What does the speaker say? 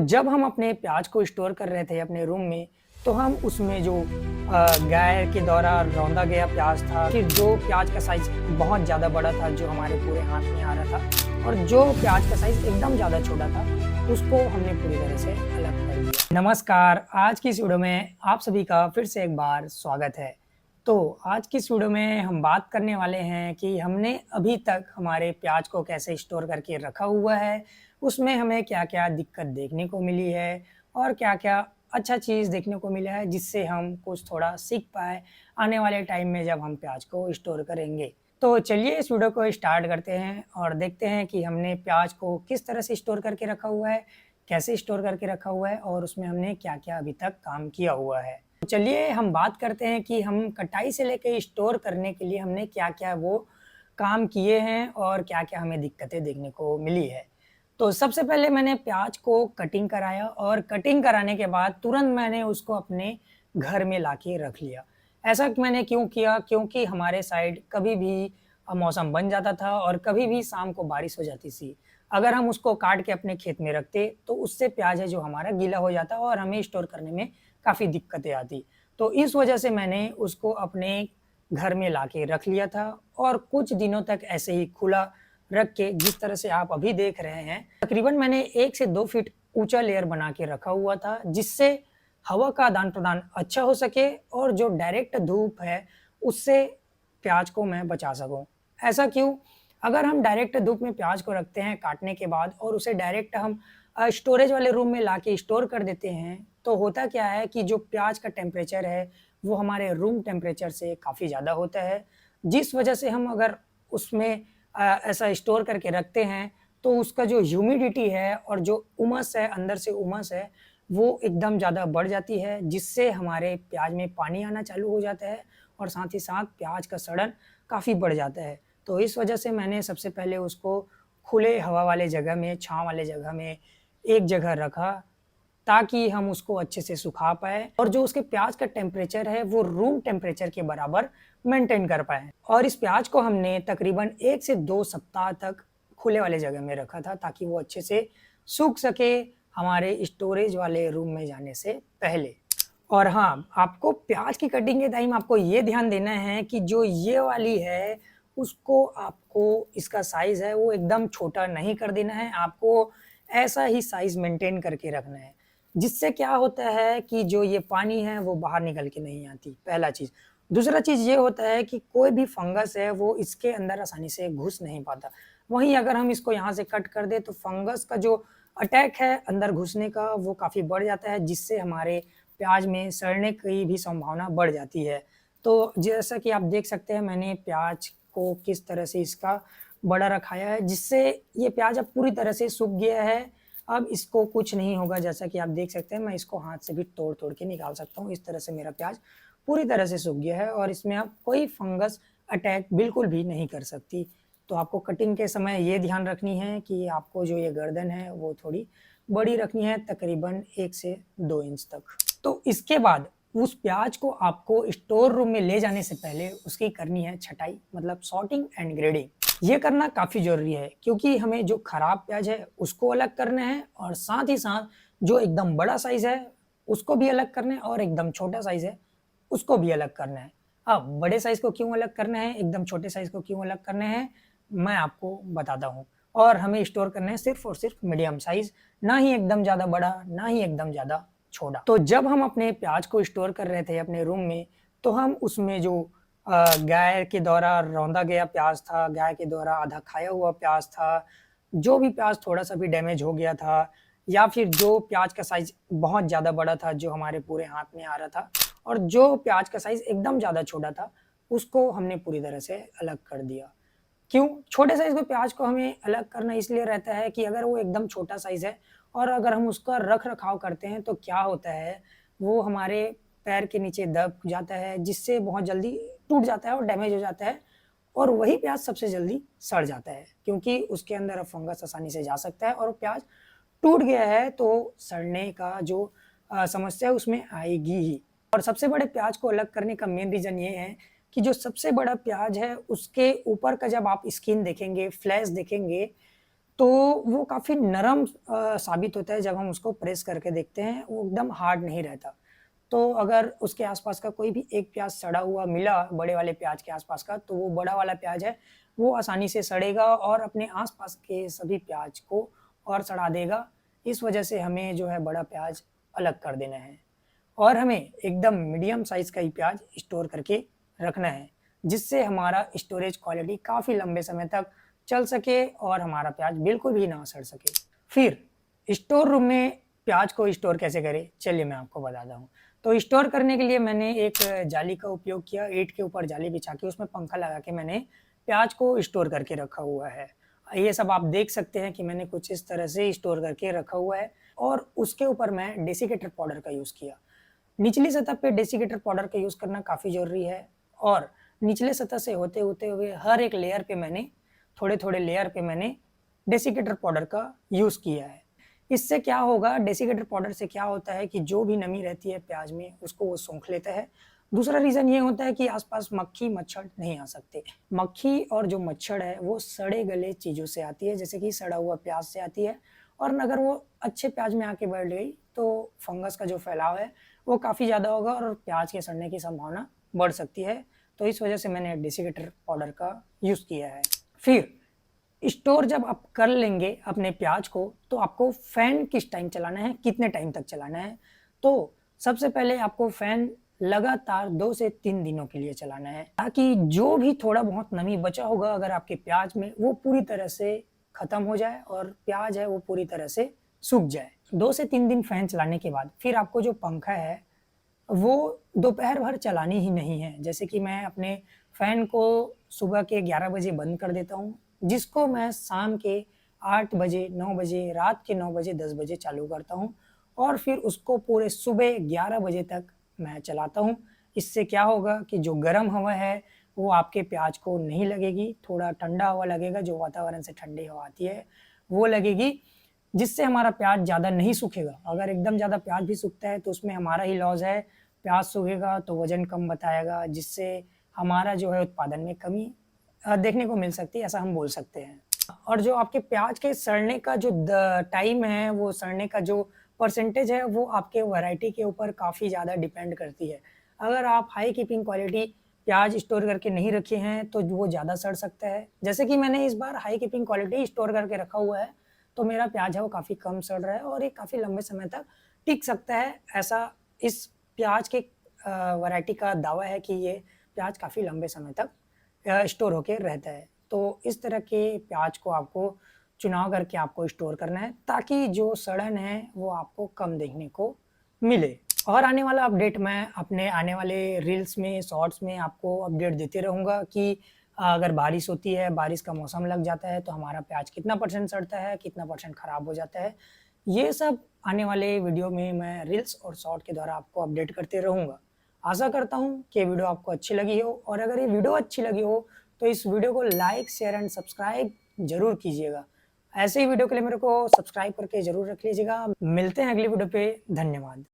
जब हम अपने प्याज को स्टोर कर रहे थे अपने रूम में, तो हम उसमें जो गाय के द्वारा रौंदा गया प्याज था, फिर जो प्याज का साइज़ बहुत ज़्यादा बड़ा था, जो हमारे पूरे हाथ में आ रहा था, और जो प्याज का साइज़ एकदम ज़्यादा छोटा था, उसको हमने पूरी तरह से अलग कर दिया। नमस्कार, आज की इस वीडियो में आप सभी का फिर से एक बार स्वागत है। तो आज की इस वीडियो में हम बात करने वाले हैं कि हमने अभी तक हमारे प्याज को कैसे स्टोर करके रखा हुआ है, उसमें हमें क्या-क्या दिक्कत देखने को मिली है और क्या-क्या अच्छा चीज़ देखने को मिला है, जिससे हम कुछ थोड़ा सीख पाएँ आने वाले टाइम में जब हम प्याज को स्टोर करेंगे। तो चलिए इस वीडियो को स्टार्ट करते हैं और देखते हैं कि हमने प्याज को किस तरह से स्टोर करके रखा हुआ है, कैसे स्टोर करके रखा हुआ है और उसमें हमने क्या-क्या अभी तक काम किया हुआ है। तो चलिए हम बात करते हैं कि हम कटाई से लेके स्टोर करने के लिए हमने क्या-क्या वो काम किए हैं और क्या-क्या हमें दिक्कतें देखने को मिली है। तो सबसे पहले मैंने प्याज को कटिंग कराया और कटिंग कराने के बाद तुरंत मैंने उसको अपने घर में लाके रख लिया। ऐसा मैंने क्यों किया? क्योंकि हमारे साइड कभी भी मौसम बन जाता था और कभी भी शाम को बारिश हो जाती थी। अगर हम उसको काट के अपने खेत में रखते, तो उससे प्याज है जो हमारा गीला हो जाता और हमें स्टोर करने में काफ़ी दिक्कतें आती। तो इस वजह से मैंने उसको अपने घर में लाके रख लिया था और कुछ दिनों तक ऐसे ही खुला रख के, जिस तरह से आप अभी देख रहे हैं, तकरीबन मैंने 1 से 2 फीट ऊँचा लेयर बना के रखा हुआ था, जिससे हवा का आदान-प्रदान अच्छा हो सके और जो डायरेक्ट धूप है, उससे प्याज को मैं बचा सकूँ। ऐसा क्यों? अगर हम डायरेक्ट धूप में प्याज को रखते हैं काटने के बाद और उसे डायरेक्ट हम स्टोरेज वाले रूम में लाके स्टोर कर देते हैं, तो होता क्या है कि जो प्याज का टेम्परेचर है, वो हमारे रूम टेम्परेचर से काफ़ी ज़्यादा होता है, जिस वजह से हम अगर उसमें ऐसा स्टोर करके रखते हैं, तो उसका जो ह्यूमिडिटी है और जो उमस है, अंदर से उमस है, वो एकदम ज़्यादा बढ़ जाती है, जिससे हमारे प्याज में पानी आना चालू हो जाता है और साथ ही साथ प्याज का सड़न काफ़ी बढ़ जाता है। तो इस वजह से मैंने सबसे पहले उसको खुले हवा वाले जगह में, छाँव वाले जगह में एक जगह रखा, ताकि हम उसको अच्छे से सुखा पाएँ और जो उसके प्याज का टेम्परेचर है, वो रूम टेम्परेचर के बराबर मेंटेन कर पाएँ। और इस प्याज को हमने तकरीबन 1 से 2 सप्ताह तक खुले वाले जगह में रखा था, ताकि वो अच्छे से सूख सके हमारे स्टोरेज वाले रूम में जाने से पहले। और हाँ, आपको प्याज की कटिंग के टाइम आपको ये ध्यान देना है कि जो ये वाली है, उसको आपको इसका साइज़ है, वो एकदम छोटा नहीं कर देना है, आपको ऐसा ही साइज़ मेंटेन करके रखना है। जिससे क्या होता है कि जो ये पानी है, वो बाहर निकल के नहीं आती, पहला चीज़। दूसरा चीज़ ये होता है कि कोई भी फंगस है, वो इसके अंदर आसानी से घुस नहीं पाता। वहीं अगर हम इसको यहाँ से कट कर दें, तो फंगस का जो अटैक है अंदर घुसने का, वो काफ़ी बढ़ जाता है, जिससे हमारे प्याज में सड़ने की भी संभावना बढ़ जाती है। तो जैसा कि आप देख सकते हैं, मैंने प्याज को किस तरह से इसका बड़ा रखाया है, जिससे ये प्याज अब पूरी तरह से सूख गया है। अब इसको कुछ नहीं होगा, जैसा कि आप देख सकते हैं, मैं इसको हाथ से भी तोड़-तोड़ के निकाल सकता हूँ। इस तरह से मेरा प्याज पूरी तरह से सूख गया है और इसमें अब कोई फंगस अटैक बिल्कुल भी नहीं कर सकती। तो आपको कटिंग के समय ये ध्यान रखनी है कि आपको जो ये गर्दन है, वो थोड़ी बड़ी रखनी है, तकरीबन 1 से 2 इंच तक। तो इसके बाद उस प्याज को आपको स्टोर रूम में ले जाने से पहले उसकी करनी है छँटाई, मतलब सॉर्टिंग एंड ग्रेडिंग। ये करना काफ़ी ज़रूरी है, क्योंकि हमें जो खराब प्याज है उसको अलग करना है और साथ ही साथ जो एकदम बड़ा साइज़ है उसको भी अलग करना है और एकदम छोटा साइज़ है उसको भी अलग करना है। अब बड़े साइज़ को क्यों अलग करना है, एकदम छोटे साइज़ को क्यों अलग करना है, मैं आपको बताता हूँ। और हमें स्टोर करना है सिर्फ़ और सिर्फ़ मीडियम साइज़, ना ही एकदम ज़्यादा बड़ा, ना ही एकदम ज़्यादा छोड़ा। तो जब हम अपने प्याज को स्टोर कर रहे थे अपने रूम में, तो हम उसमें जो गाय के द्वारा रौंदा गया प्याज था, गाय के द्वारा आधा खाया हुआ प्याज था, जो भी प्याज थोड़ा-सा भी डैमेज हो गया था, या फिर जो प्याज का साइज़ बहुत ज़्यादा बड़ा था, जो हमारे पूरे हाथ में आ रहा था, और जो प्याज का साइज़ एकदम ज़्यादा छोटा था, उसको हमने पूरी तरह से अलग कर दिया। क्यों? छोटे साइज़ के प्याज को हमें अलग करना इसलिए रहता है कि अगर वो एकदम छोटा साइज़ है और अगर हम उसका रख-रखाव करते हैं, तो क्या होता है, वो हमारे पैर के नीचे दब जाता है, जिससे बहुत जल्दी टूट जाता है और डैमेज हो जाता है और वही प्याज सबसे जल्दी सड़ जाता है, क्योंकि उसके अंदर अब फंगस आसानी से जा सकता है और वो प्याज टूट गया है, तो सड़ने का जो समस्या है उसमें आएगी ही। और सबसे बड़े प्याज को अलग करने का मेन रीज़न ये है कि जो सबसे बड़ा प्याज है, उसके ऊपर का जब आप स्किन देखेंगे, फ्लैश देखेंगे, तो वो काफ़ी नरम साबित होता है जब हम उसको प्रेस करके देखते हैं, वो एकदम हार्ड नहीं रहता। तो अगर उसके आसपास का कोई भी एक प्याज़ सड़ा हुआ मिला बड़े वाले प्याज़ के आसपास का, तो वो बड़ा वाला प्याज़ है, वो आसानी से सड़ेगा और अपने आसपास के सभी प्याज़ को और सड़ा देगा। इस वजह से हमें जो है बड़ा प्याज़ अलग कर देना है और हमें एकदम मीडियम साइज़ का ही प्याज़ स्टोर करके रखना है, जिससे हमारा स्टोरेज क्वालिटी काफ़ी लंबे समय तक चल सके और हमारा प्याज़ बिल्कुल भी ना सड़ सके। फिर स्टोर रूम में प्याज़ को स्टोर कैसे करें? चलिए मैं आपको बताता हूँ। तो स्टोर करने के लिए मैंने एक जाली का उपयोग किया, ईंट के ऊपर जाली बिछा के उसमें पंखा लगा के मैंने प्याज़ को स्टोर करके रखा हुआ है। ये सब आप देख सकते हैं कि मैंने कुछ इस तरह से स्टोर करके रखा हुआ है और उसके ऊपर मैं डेसिकेटर पाउडर का यूज़ किया। निचली सतह पे डेसिकेटर पाउडर का यूज़ करना काफ़ी ज़रूरी है और निचले सतह से होते हुए हर एक लेयर पे मैंने थोड़े-थोड़े लेयर पे मैंने डेसिकेटर पाउडर का यूज़ किया है। इससे क्या होगा, डेसिकेटर पाउडर से क्या होता है कि जो भी नमी रहती है प्याज़ में उसको वो सोख लेता है। दूसरा रीज़न ये होता है कि आस-पास मक्खी, मच्छर नहीं आ सकते। मक्खी और जो मच्छर है वो सड़े-गले चीज़ों से आती है, जैसे कि सड़ा हुआ प्याज़ से आती है और अगर वो अच्छे प्याज़ में आके बैठ गई तो फंगस का जो फैलाव है वो काफ़ी ज़्यादा होगा और प्याज़ के सड़ने की संभावना बढ़ सकती है। तो इस वजह से मैंने डेसिकेटर पाउडर का यूज़ किया है। फिर स्टोर जब आप कर लेंगे अपने प्याज को, तो आपको फैन किस टाइम चलाना है, कितने टाइम तक चलाना है। तो सबसे पहले आपको फैन लगातार 2 से 3 दिनों के लिए चलाना है, ताकि जो भी थोड़ा बहुत नमी बचा होगा अगर आपके प्याज में, वो पूरी तरह से खत्म हो जाए और प्याज है वो पूरी तरह से सूख जाए। 2 से 3 दिन फैन चलाने के बाद फिर आपको जो पंखा है वो दोपहर भर चलानी ही नहीं है। जैसे कि मैं अपने फ़ैन को सुबह के 11 बजे बंद कर देता हूँ, जिसको मैं शाम के 8 बजे, 9 बजे, रात के 9 बजे, 10 बजे चालू करता हूँ और फिर उसको पूरे सुबह 11 बजे तक मैं चलाता हूँ। इससे क्या होगा कि जो गर्म हवा है, वो आपके प्याज को नहीं लगेगी, थोड़ा ठंडा हवा लगेगा, जो वातावरण से ठंडी हवा आती है, वो लगेगी, जिससे हमारा प्याज ज़्यादा नहीं सूखेगा। अगर एकदम ज़्यादा प्याज भी सूखता है, तो उसमें हमारा ही लॉस है। प्याज सूखेगा तो वज़न कम बताएगा, जिससे हमारा जो है उत्पादन में कमी देखने को मिल सकती है, ऐसा हम बोल सकते हैं। और जो आपके प्याज के सड़ने का जो टाइम है, वो सड़ने का जो परसेंटेज है, वो आपके वैरायटी के ऊपर काफ़ी ज़्यादा डिपेंड करती है। अगर आप हाई कीपिंग क्वालिटी प्याज स्टोर करके नहीं रखे हैं, तो वो ज़्यादा सड़ सकता है। जैसे कि मैंने इस बार हाई कीपिंग क्वालिटी स्टोर करके रखा हुआ है, तो मेरा प्याज है वो काफ़ी कम सड़ रहा है और ये काफ़ी लंबे समय तक टिक सकता है। ऐसा इस प्याज के वैरायटी का दावा है कि ये प्याज काफ़ी लंबे समय तक स्टोर होके रहता है। तो इस तरह के प्याज को आपको चुनाव करके आपको स्टोर करना है, ताकि जो सड़न है वो आपको कम देखने को मिले। और आने वाला अपडेट मैं अपने आने वाले रील्स में, शॉर्ट्स में आपको अपडेट देते रहूँगा कि अगर बारिश होती है, बारिश का मौसम लग जाता है तो हमारा प्याज कितना परसेंट सड़ता है, कितना परसेंट खराब हो जाता है। ये सब आने वाले वीडियो में मैं रील्स और शॉर्ट के द्वारा आपको अपडेट करते रहूँगा। आशा करता हूँ कि ये वीडियो आपको अच्छी लगी हो और अगर ये वीडियो अच्छी लगी हो तो इस वीडियो को लाइक, शेयर एंड सब्सक्राइब ज़रूर कीजिएगा। ऐसे ही वीडियो के लिए मेरे को सब्सक्राइब करके ज़रूर रख लीजिएगा। मिलते हैं अगली वीडियो पे। धन्यवाद।